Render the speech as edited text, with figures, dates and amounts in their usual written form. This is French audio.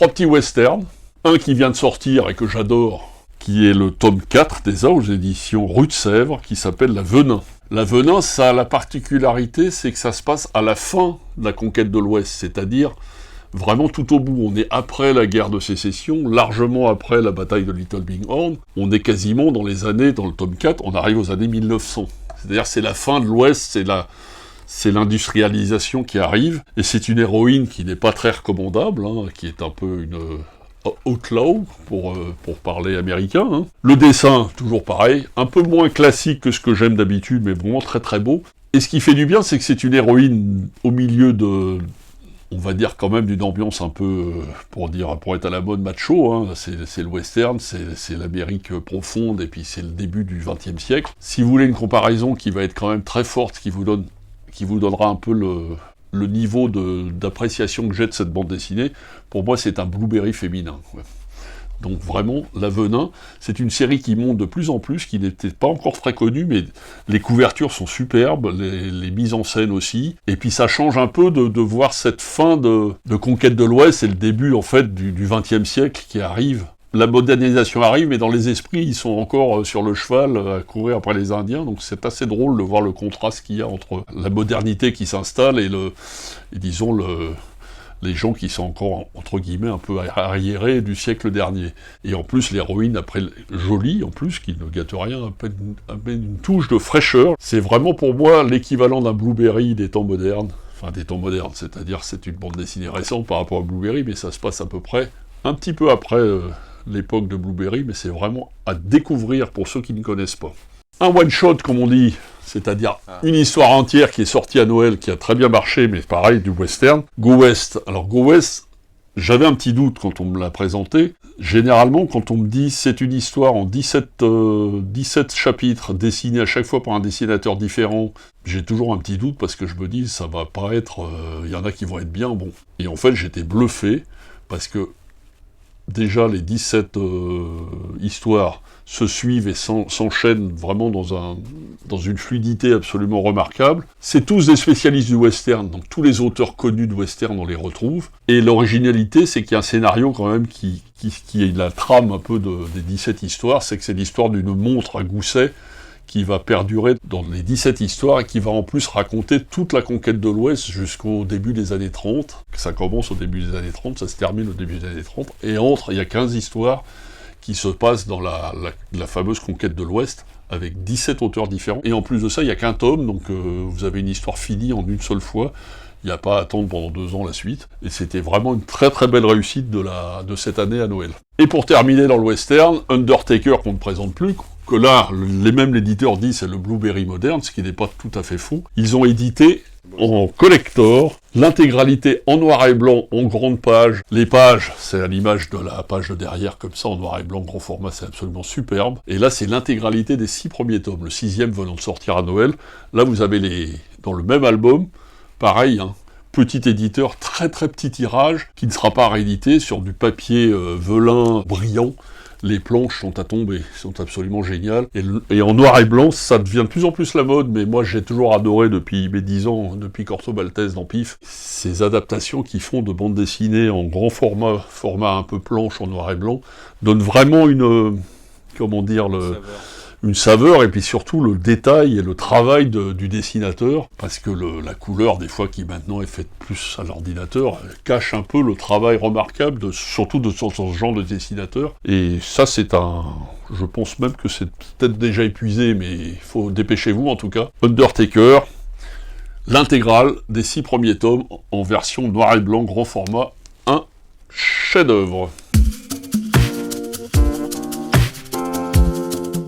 3 petits westerns, un qui vient de sortir et que j'adore, qui est le tome 4 déjà aux éditions Rue de Sèvres, qui s'appelle La Venin. La Venin, ça a la particularité, c'est que ça se passe à la fin de la conquête de l'Ouest, c'est-à-dire vraiment tout au bout. On est après la guerre de sécession, largement après la bataille de Little Big Horn. On est quasiment dans les années, dans le tome 4, on arrive aux années 1900. C'est-à-dire c'est la fin de l'Ouest, c'est l'industrialisation qui arrive, et c'est une héroïne qui n'est pas très recommandable, hein, qui est un peu une outlaw, pour parler américain. Hein. Le dessin, toujours pareil, un peu moins classique que ce que j'aime d'habitude, mais vraiment très très beau. Et ce qui fait du bien, c'est que c'est une héroïne au milieu de, on va dire quand même d'une ambiance un peu, pour être à la mode macho, hein. C'est le western, c'est l'Amérique profonde, et puis c'est le début du XXe siècle. Si vous voulez une comparaison qui va être quand même très forte, qui vous donnera un peu le niveau d'appréciation que j'ai de cette bande dessinée, pour moi c'est un Blueberry féminin. Ouais. Donc vraiment, La Venin, c'est une série qui monte de plus en plus, qui n'était pas encore très connue, mais les couvertures sont superbes, les mises en scène aussi, et puis ça change un peu de voir cette fin de conquête de l'Ouest, et le début en fait du XXe siècle qui arrive. La modernisation arrive, mais dans les esprits, ils sont encore sur le cheval à courir après les Indiens, donc c'est assez drôle de voir le contraste qu'il y a entre la modernité qui s'installe et disons les gens qui sont encore, entre guillemets, un peu arriérés du siècle dernier. Et en plus, l'héroïne, après, jolie, en plus, qui ne gâte rien, à peine une touche de fraîcheur. C'est vraiment, pour moi, l'équivalent d'un Blueberry des temps modernes. Enfin, des temps modernes, c'est-à-dire, c'est une bande dessinée récente par rapport à Blueberry, mais ça se passe à peu près, un petit peu après l'époque de Blueberry, mais c'est vraiment à découvrir pour ceux qui ne connaissent pas. Un one-shot, comme on dit, c'est-à-dire une histoire entière qui est sortie à Noël, qui a très bien marché, mais pareil, du western. Go West. Alors, Go West, j'avais un petit doute quand on me l'a présenté. Généralement, quand on me dit c'est une histoire en 17 chapitres, dessinés à chaque fois par un dessinateur différent, j'ai toujours un petit doute parce que je me dis, ça va pas être... Il y en a qui vont être bien bons. Et en fait, j'étais bluffé, parce que déjà, les 17 histoires se suivent et s'enchaînent vraiment dans une fluidité absolument remarquable. C'est tous des spécialistes du western, donc tous les auteurs connus de western, on les retrouve. Et l'originalité, c'est qu'il y a un scénario quand même qui est la trame un peu des 17 histoires, c'est que c'est l'histoire d'une montre à gousset qui va perdurer dans les 17 histoires et qui va en plus raconter toute la conquête de l'Ouest jusqu'au début des années 30. Ça commence au début des années 30, ça se termine au début des années 30. Et il y a 15 histoires qui se passent dans la fameuse conquête de l'Ouest, avec 17 auteurs différents. Et en plus de ça, il n'y a qu'un tome, donc vous avez une histoire finie en une seule fois. Il n'y a pas à attendre pendant 2 ans la suite. Et c'était vraiment une très très belle réussite de cette année à Noël. Et pour terminer dans le western, Undertaker qu'on ne présente plus, que là, même l'éditeur dit c'est le Blueberry moderne, ce qui n'est pas tout à fait faux. Ils ont édité en collector, l'intégralité en noir et blanc, en grande page. Les pages, c'est à l'image de la page de derrière, comme ça, en noir et blanc, grand format, c'est absolument superbe. Et là, c'est l'intégralité des 6 premiers tomes, le 6e venant de sortir à Noël. Là, vous avez dans le même album, pareil, hein, petit éditeur, très très petit tirage, qui ne sera pas réédité sur du papier velin brillant. Les planches sont à tomber, sont absolument géniales. Et en noir et blanc, ça devient de plus en plus la mode, mais moi j'ai toujours adoré depuis mes 10 ans, depuis Corto Maltese dans Pif, ces adaptations qui font de bandes dessinées en grand format un peu planche en noir et blanc, donnent vraiment une saveur, et puis surtout le détail et le travail du dessinateur, parce que la couleur, des fois, qui maintenant est faite plus à l'ordinateur, cache un peu le travail remarquable, surtout de ce genre de dessinateur. Et ça, je pense même que c'est peut-être déjà épuisé, mais il faut dépêchez-vous en tout cas. Undertaker, l'intégrale des 6 premiers tomes, en version noir et blanc, grand format, un chef-d'œuvre.